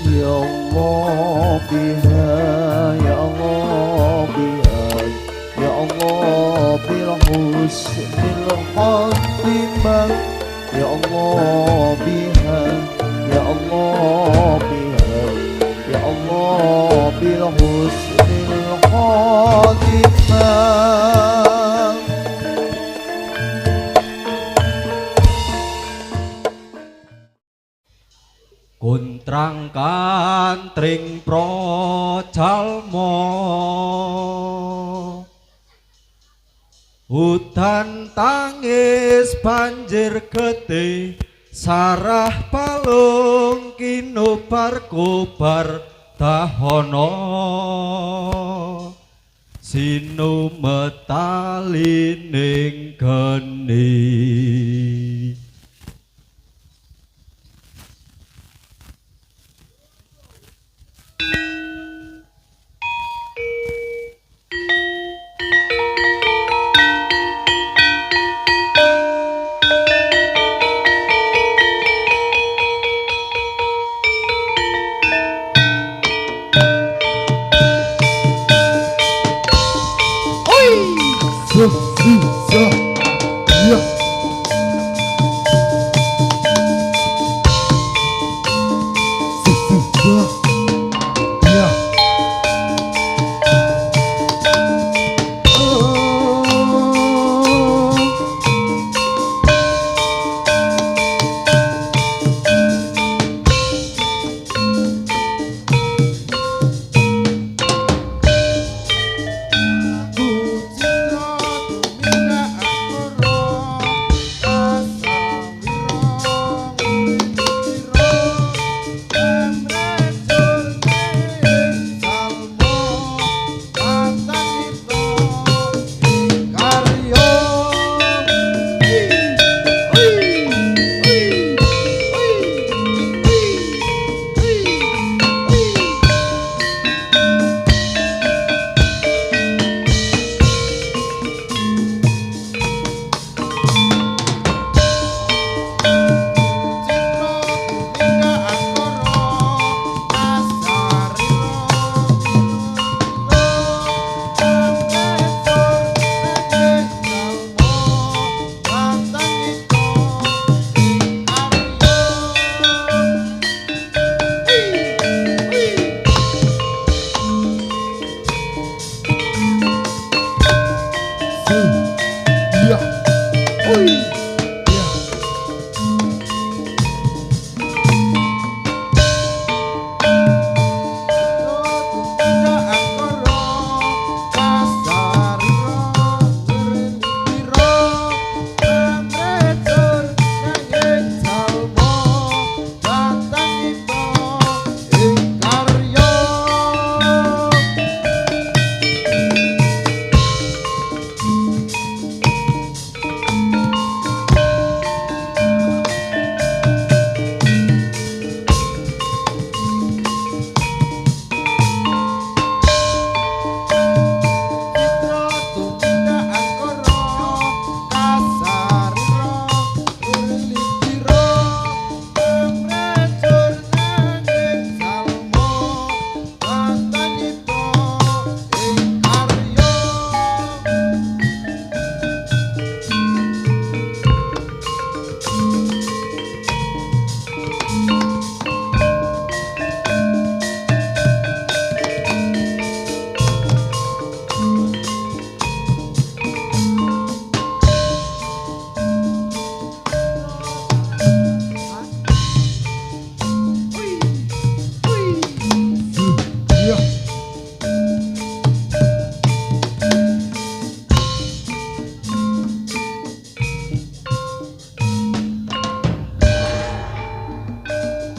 Ya Allah biha, Ya Allah biha, Ya Allah bil husnil khatimah, Ya Allah biha, Ya Allah biha, Ya Allah bil husnil khatimah. Kuntrang kantring projalmo hutan tangis banjir gede sarah palung kinubar kubar dahono sinu metalining geni.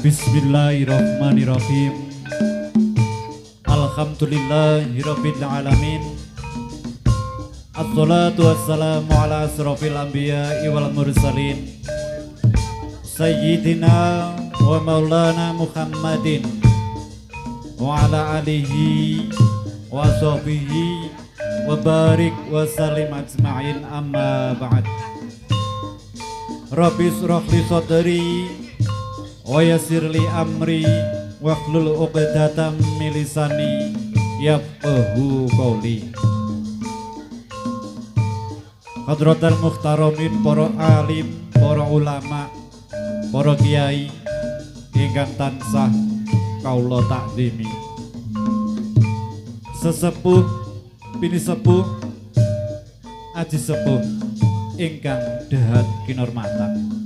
Bismillahirrahmanirrahim. Alhamdulillahirabbil alamin. Assalatu wassalamu ala asrofil anbiya'i wal mursalin Sayyidina wa maulana Muhammadin wa ala alihi wa sahbihi wa barik wa salim ajma'in, amma ba'd. Rabbi shrah li sadri wa yassir li amri wahlul 'uqdatam min lisani yafqahu qouli. Hadratal muhtaramin, para alim, para ulama, para kiai ingkang tansah kaula takzimi. Sesepuh pinisepuh aji sepuh ingkang dahat kinormatan.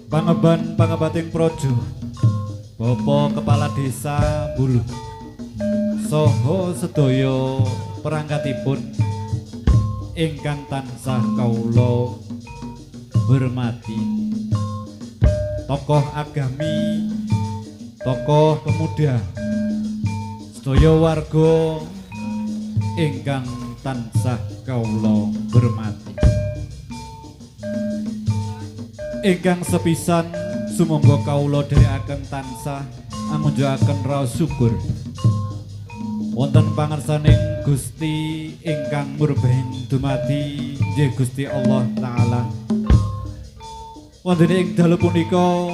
Pangeban-pangebating praja, Bapak Kepala Desa Buluh, saha sedaya perangkatipun ingkang tansah kaula hormati. Tokoh agami, tokoh pemuda, sedaya warga ingkang tansah kaula hormati. Ingkang sepisan sumangga kaula dherekaken tansah amunjukaken raos syukur wonten pangersaning Gusti ingkang murbahin dumadi nggih Gusti Allah taala. Wonten ing dalu punika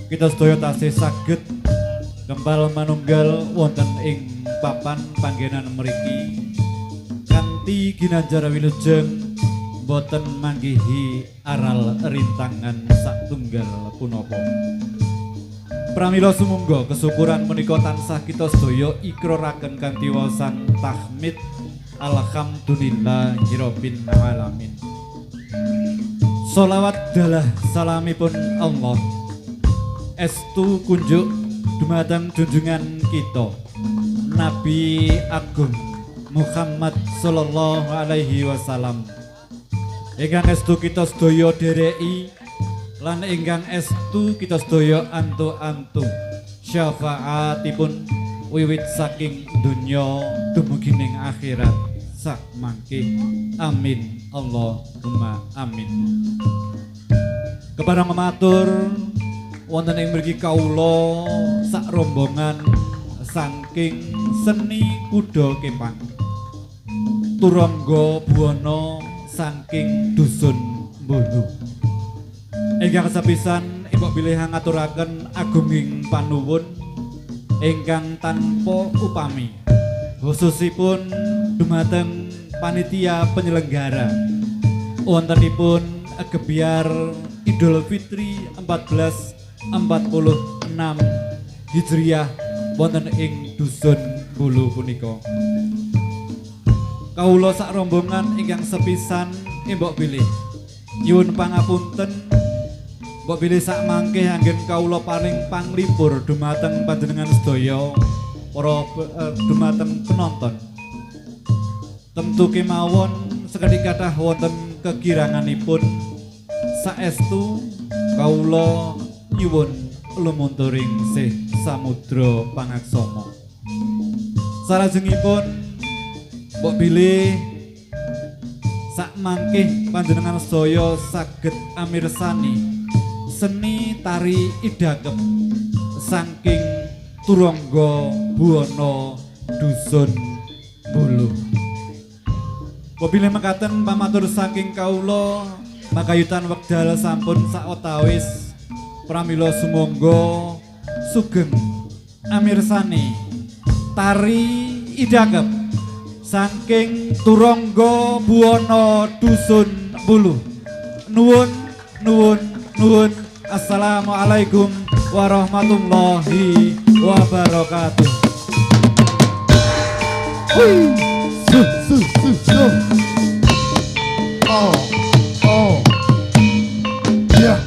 kita sedaya tasih saged kempal manunggal wonten ing papan panggenan mriki kanthi ginanjar wilujeng boten manggihi aral rintangan satunggal punapa. Pramila sumangga kesyukuran menika tansah kita sedaya ikraraken kanthi waosan tahmid alhamdulillahirabbil alamin. Sholawat dalah salamipun Allah estu kunjuk dumateng junjungan kita Nabi Agung Muhammad sallallahu alaihi wasallam. Ingkang estu kita sedaya dereki lan ingkang estu kita sedaya antu-antu syafaatipun wiwit saking donya dumugi ning akhirat sak mangke. Amin Allahumma amin. Kepareng matur wonten ing mriki kawula sak rombongan saking seni kuda kepang turangga buwana saking dusun Bulu. Ingkang sepisan ibu bilih ngaturaken agunging panuwun ingkang tanpa upami khususipun dumateng panitia penyelenggara wontenipun gebyar Idul Fitri 1446 Hijriah wonten ing dusun Bulu punika. Kawula sak rombongan ingkang sepisan mbok bilih nyuwun pangapunten mbok bilih sak mangke anggen kawula paring panglipur dumateng panjenengan sedaya para dumateng penonton. Tentu kemawon sekedhik kathah wonten kekiranganipun saestu kawula nyuwun lumunturing sih samudra pangaksama. Salajengipun mbok bilih sak mangke panjenengan sedaya saged amirsani seni tari idagem saking turangga buwana dusun Bulu. Mbok bilih mekaten pamatur saking kawula makayutan wekdal sampun saotawis pramila sumangga sugeng amirsani tari idagem saking turangga buwana dusun Bulu. Nuwun nuwun nuwun. Assalamualaikum warahmatullahi wabarakatuh. Oh yeah.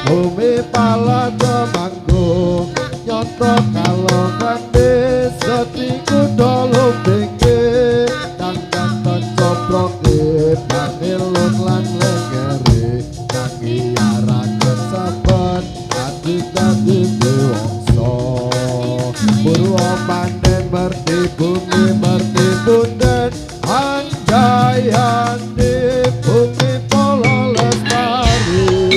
Bumi pala temanggung nyoto kalau kande setiku dolong tinggi dan kanton coproke panilun lan lengere nangi yarakan saban hati tadi dewangso purwa panen merti bumi merti bunden anjayan di bumi pola lestari.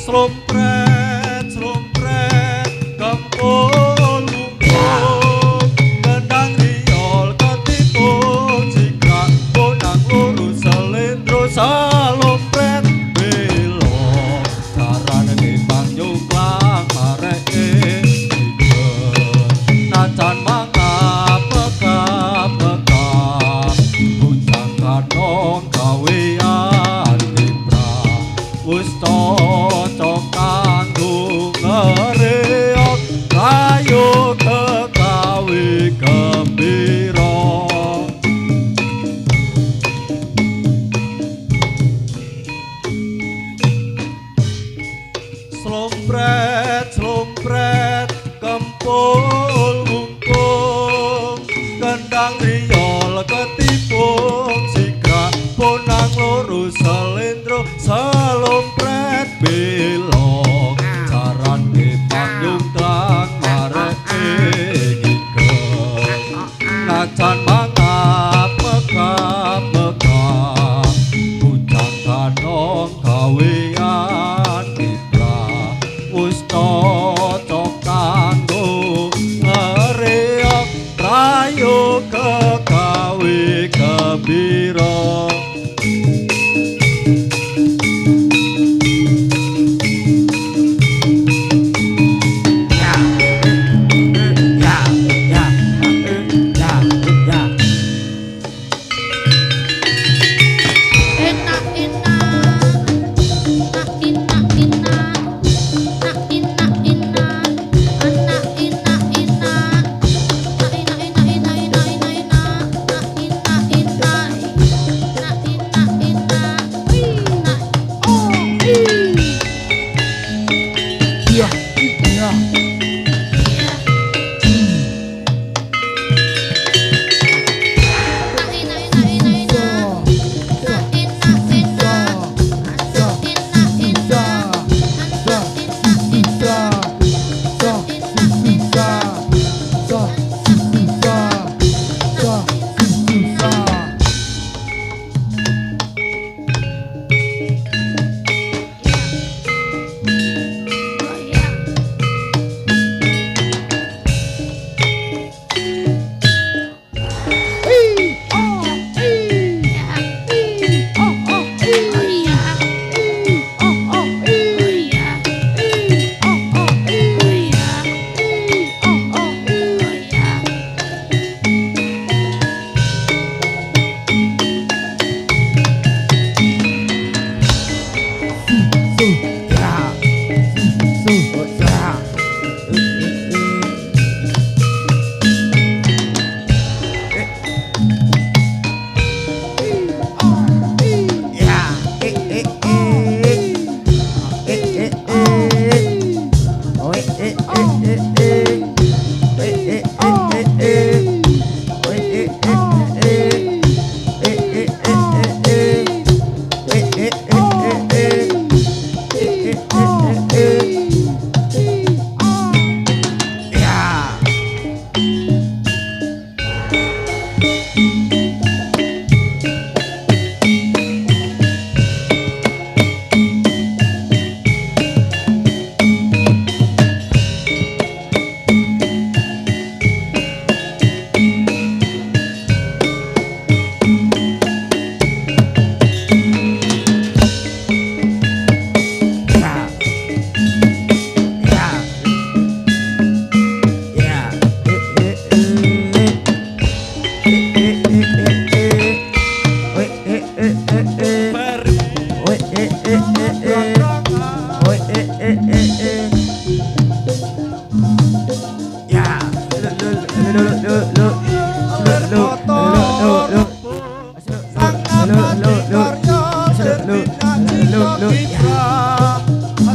Slompret, slompret, kempul lumpur, gendang riol ketipung, jika bonang lurus selindro salompret belok, carane timbang nyuklang mareke ikut, nacan mangap pekap-pekap, buncang sira.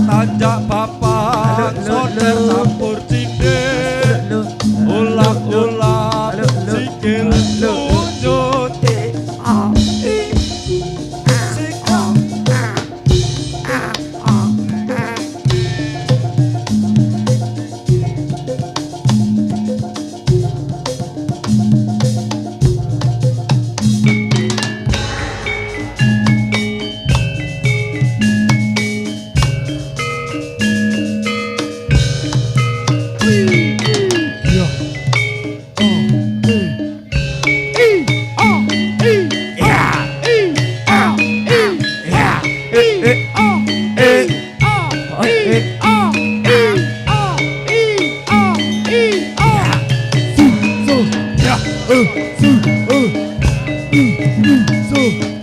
Tanjak papan sonder campur cindek ulap-ulap sikil tunjut So